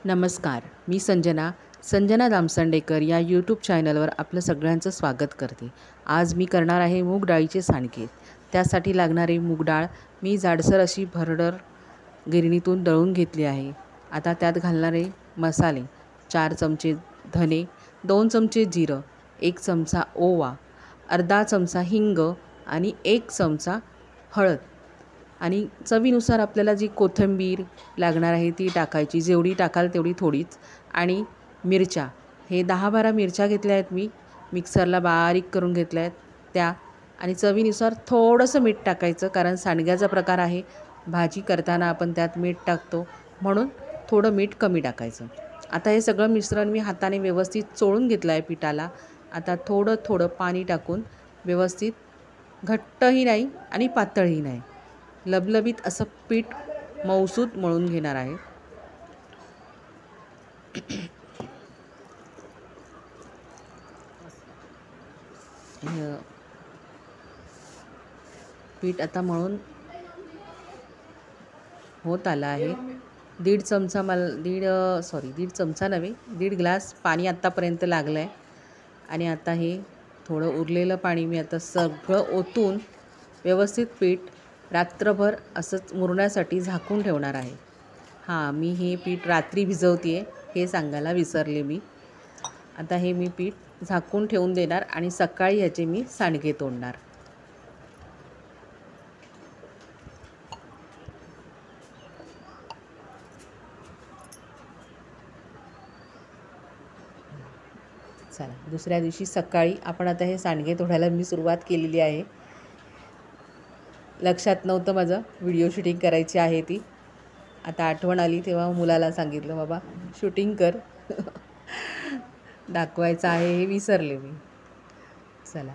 नमस्कार, मी संजना दामसंडेकर या यूट्यूब चॅनलवर आपलं सगळ्यांचं स्वागत करते। आज मी करणार आहे मूग डाळीचे सांडगे। त्यासाठी लागणारी मूग डाळ मी जाडसर अशी भरडर गिरणीतून दळून घेतली आहे। आता त्यात घालणारे मसाले 4 चमचे धने, 2 चमचे जिरं, 1 चमचा ओवा, अर्धा चमचा हिंग आणि 1 चमचा हळद आणि चवीनुसार आपल्याला जी कोथिंबीर लागणार आहे ती टाकायची, जेवढी टाकाल तेवढी थोडीच। आणि मिरच्या हे 10-12 मिरच्या घेतल्या आहेत मी, मिक्सरला बारीक करून घेतल्या आहेत त्या। आणि चवीनुसार थोडंसं मीठ टाकायचं, कारण सांडग्याचा प्रकार आहे, भाजी करताना आपण त्यात मीठ टाकतो, म्हणून थोडं मीठ कमी टाकायचं। आता हे सगळं मिश्रण मी हाताने व्यवस्थित चोळून घेतलं आहे पिठाला। आता थोडं थोडं पाणी टाकून व्यवस्थित, घट्टही नाही आणि पातळही नाही, लबलबीत असं पीठ मऊसूत मळून घेणार आहे। पीठ आता मळून होत आलं आहे। दीड ग्लास पाणी आत्तापर्यंत लागलं आहे। आणि आता हे थोडं उरलेलं पाणी मी आता सगळं ओतून व्यवस्थित पीठ रात्रभर असंच मुरण्यासाठी झाकून ठेवणार आहे। मी हे पीठ रात्री भिजवते आहे हे सांगायला विसरले मी। आता हे मी पीठ झाकून ठेवून देणार आणि सकाळी ह्याचे मी सांडगे तोडणार। चला, दुसऱ्या दिवशी सकाळी आपण आता हे सांडगे तोडायला मी सुरुवात केलेली आहे। लक्षात नव्हतं माझं व्हिडिओ शूटिंग करायची आहे ती, आता आठवण आली तेव्हा मुलाला सांगितलं, बाबा शूटिंग कर दाखवायचं आहे, हे विसरले मी। चला,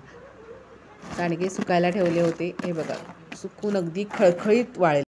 सांडगे सुकायला ठेवले होते, हे बघा सुकून अगदी खळखळीत वाळले।